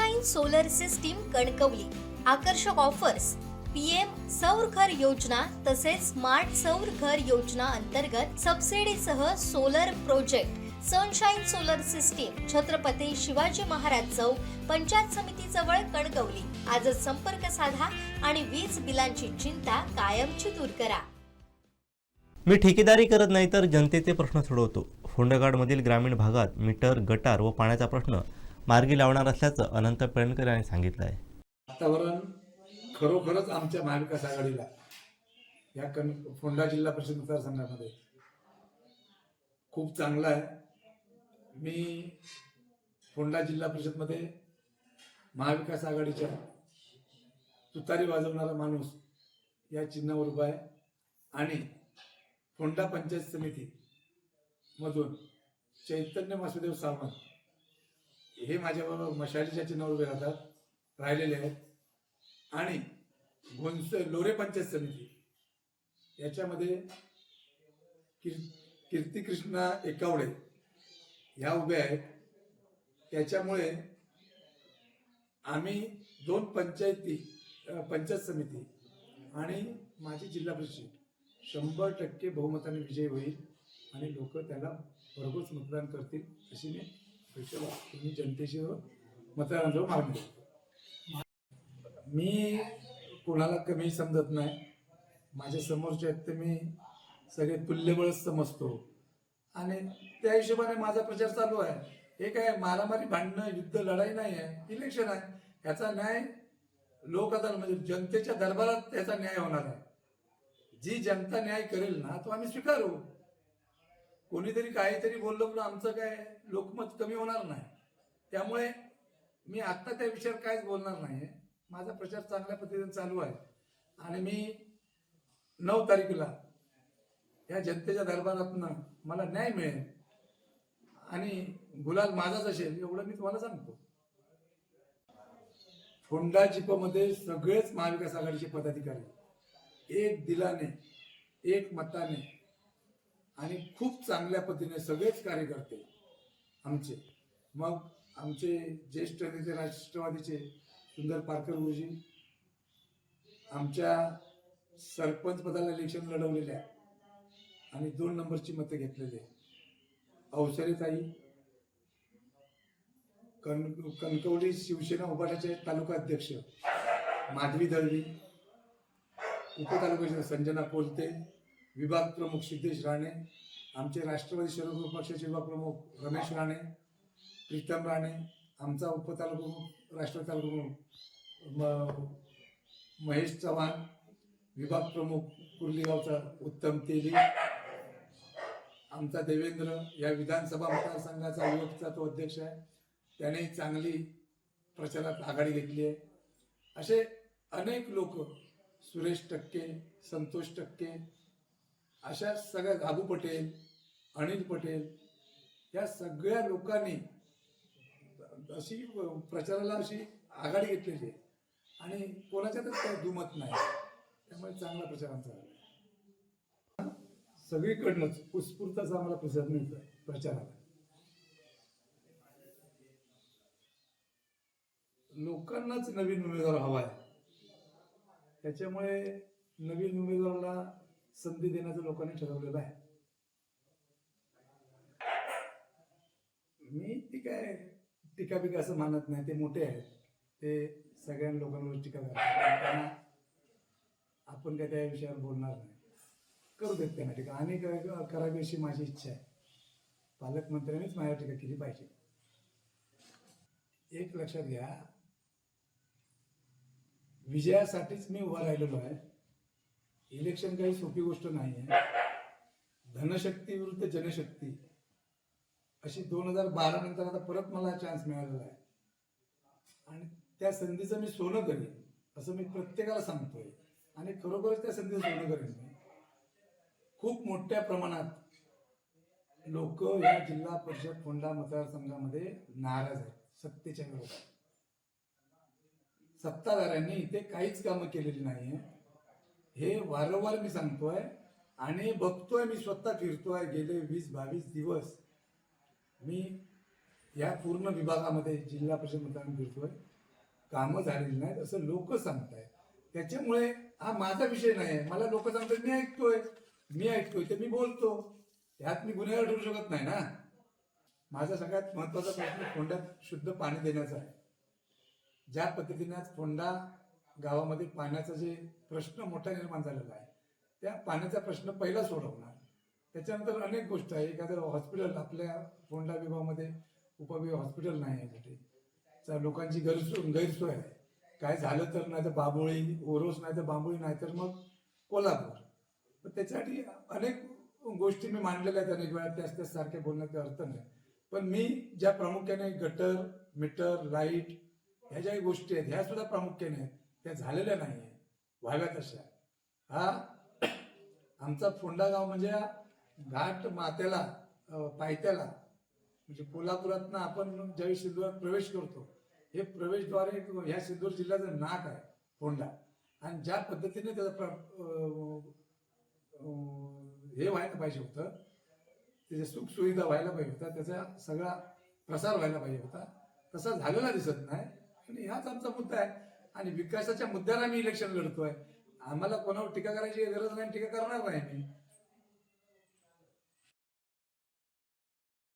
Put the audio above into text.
Sunshine solar system Kankavli आकर्षक offers PM सौर घर योजना तसेच स्मार्ट सौर घर योजना अंतर्गत सबसिडीसह solar project sunshine solar system Chhatrapati Shivaji Maharaj चौक पंचायत समिती जवळ कणकवली। आजच संपर्क साधा आणि वीज बिलांची चिंता कायमची दूर करा। मी ठेकेदारी करत नाही तर जनतेचे प्रश्न सोडवतो। फोंडगाडमधील ग्रामीण भागात मीटर, गटार व पाण्याचा प्रश्न मार्गी लावणार असल्याचं अनंत पेळणकर यांनी सांगितलं आहे। वातावरण खरोखरच आमच्या महाविकास आघाडीला या फोंडा जिल्हा परिषद मतदारसंघामध्ये खूप चांगलं आहे। मी फोंडा जिल्हा परिषदमध्ये महाविकास आघाडीच्या तुतारी वाजवणारा माणूस या चिन्हावर उभा आहे आणि फोंडा पंचायत समिती मधून चैतन्य वासुदेव सावंत हे माझ्याबरोबर मशालीच्या चिन्हावर उभे राहिलेले आहेत आणि लोरे पंचायत समिती याच्यामध्ये कीर्ती कृष्णा एकावडे ह्या उभे आहेत। त्याच्यामुळे आम्ही दोन पंचायत समिती आणि माझी जिल्हा परिषद 100% बहुमताने विजयी होईल आणि लोक त्याला भरघोस मतदान करतील अशी मी अपेक्षा बाळगतो। मी जनतेशी मतदानाजवळ मागणी करतो। मी कोणाला कमी समजत नाही, माझ्या समोरचे आहेत ते मी सगळे तुल्यबळच समजतो आणि त्या हिशोबाने माझा प्रचार चालू आहे। हे काय मारामारी, भांडणं, युद्ध, लढाई नाही आहे, इलेक्शन आहे। याचा न्याय लोक अदालत म्हणजे जनतेच्या दरबारात त्याचा न्याय होणार आहे। जी जनता न्याय करेल ना तो आम्ही स्वीकारू। कोणीतरी काहीतरी बोललो म्हणून आमचं काय लोकमत कमी होणार नाही। त्यामुळे मी आत्ता त्या विषयावर काहीच बोलणार नाही। माझा प्रचार चांगल्या पद्धतीने चालू आहे आणि मी 9 तारखेला या जनतेच्या दरबारातनं मला न्याय मिळेल आणि गुलाल माझाच असेल एवढं मी तुम्हाला सांगतो। फोंडा जिपमध्ये सगळेच महाविकास आघाडीचे पदाधिकारी एक दिलाने, एक मताने आणि खूप चांगल्या पद्धतीने सगळेच कार्यकर्ते आमचे, मग आमचे ज्येष्ठ नेते राष्ट्रवादीचे सुंदर पारकर गुरुजी, आमच्या सरपंच पदाला इलेक्शन लढवलेल्या आणि 2 नंबरची मतं घेतलेले अवसरेताई, कणकवली शिवसेना उभाटाचे तालुका अध्यक्ष माधवी दळवी, उपतालुका संजना कोलते, विभाग प्रमुख सिद्धेश राणे, आमचे राष्ट्रवादी शरद पक्षाचे विभाग प्रमुख रमेश राणे, प्रीतम राणे, आमचा उपतालुका प्रमुख राष्ट्रवादी तालुका प्रमुख महेश चव्हाण, विभाग प्रमुख कुर्लीगावचा उत्तम तेली, आमचा देवेंद्र या विधानसभा मतदारसंघाचा युवकचा तो अध्यक्ष आहे, त्याने चांगली प्रचारात आघाडी घेतली आहे। असे अनेक लोक, सुरेश टक्के, संतोष टक्के, अशा सगळ्या गाबू पटेल, अनिल पटेल या सगळ्या लोकांनी अशी प्रचाराला अशी आघाडी घेतलेली आहे आणि कोणाच्यातच काही दुमत नाही। त्यामुळे चांगला प्रचार आमचा झाला। सगळीकडनंच उत्स्फूर्तच आम्हाला प्रतिसाद मिळतोय प्रचाराला। लोकांनाच नवीन उमेदवार हवा आहे, त्याच्यामुळे नवीन उमेदवाराला संधी देण्याचं लोकांनी ठरवलेलं आहे। मी ती काय टीका बिका असं मानत नाही, ते मोठे आहेत, ते सगळ्या लोकांवर टीका करतात, त्यांना आपण काय त्या विषयावर बोलणार नाही, करू देत त्यांना टीका आणि करावी अशी माझी इच्छा आहे। पालकमंत्र्यांनीच माझ्यावर टीका केली पाहिजे। एक लक्षात घ्या, विजयासाठीच मी उभा राहिलेलो आहे। इलेक्शन काही सोपी गोष्ट नाही आहे। धनशक्ती विरुद्ध जनशक्ती अशी 2012 नंतर आता परत मला चान्स मिळालेला आहे आणि त्या संधीचं मी सोनं करेन असं मी प्रत्येकाला सांगतोय आणि खरोखरच त्या संधीचं सोनं करेन। मी खूप मोठ्या प्रमाणात लोक या जिल्हा परिषद फोंडा मतदारसंघामध्ये नाराज आहेत सत्तेच्या विरोधात। सत्ताधाऱ्यांनी इथे काहीच कामं केलेली नाहीये, हे वारंवार मी सांगतोय आणि बघतोय, मी स्वतः फिरतोय। गेले 20-22 दिवस मी या पूर्ण विभागामध्ये जिल्हा परिषद मतदान फिरतोय, कामं झालेली नाहीत असं लोक सांगतायत. त्याच्यामुळे हा माझा विषय नाही आहे. मला लोक सांगतात मी ऐकतोय तर मी बोलतो. ह्यात मी गुन्हेगार ठरू शकत नाही ना. माझा सगळ्यात महत्वाचा प्रश्न फोंड्यात शुद्ध पाणी देण्याचा आहे. ज्या पद्धतीने आज फोंडा गावामध्ये पाण्याचा जे प्रश्न मोठा निर्माण झालेला आहे, त्या पाण्याचा प्रश्न पहिला सोडवणार. त्याच्यानंतर अनेक गोष्टी आहे. एखादं हॉस्पिटल आपल्या फोंडा विभागामध्ये उपविभाग हॉस्पिटल नाही आहे कुठे, लोकांची गैरसोय आहे. काय झालं तर नाही तर बाबोळी ओरोस, नाही तर बांबोळी, नाही तर मग कोल्हापूर. तर त्याच्यासाठी अनेक गोष्टी मी मांडलेल्या आहेत अनेक वेळा. त्याच सारखे बोलण्याचा अर्थ नाही. पण मी ज्या प्रामुख्याने गटर, मीटर, लाईट ह्या ज्या गोष्टी आहेत ह्या सुद्धा प्रामुख्याने आहेत, त्या झालेल्या नाही आहे, व्हाव्या तशा. हा आमचा फोंडा गाव म्हणजे घाट मात्याला पायथ्याला, म्हणजे कोल्हापुरातनं आपण ज्यावेळी सिंधुदुर्गात प्रवेश करतो, हे प्रवेशद्वारे ह्या सिंधुदुर्ग जिल्ह्याचं नाक आहे फोंडा. आणि ज्या पद्धतीने त्याचा हे व्हायला पाहिजे होतं, त्याच्या सुखसुविधा व्हायला पाहिजे होता, त्याचा सगळा प्रसार व्हायला पाहिजे होता, तसा झालेला दिसत नाही. आणि हाच आमचा मुद्दा आहे. आणि विकासाच्या मुद्द्याला मी इलेक्शन लढतोय. आम्हाला कोणावर टीका करायची गरज नाही, टीका करणार नाही मी.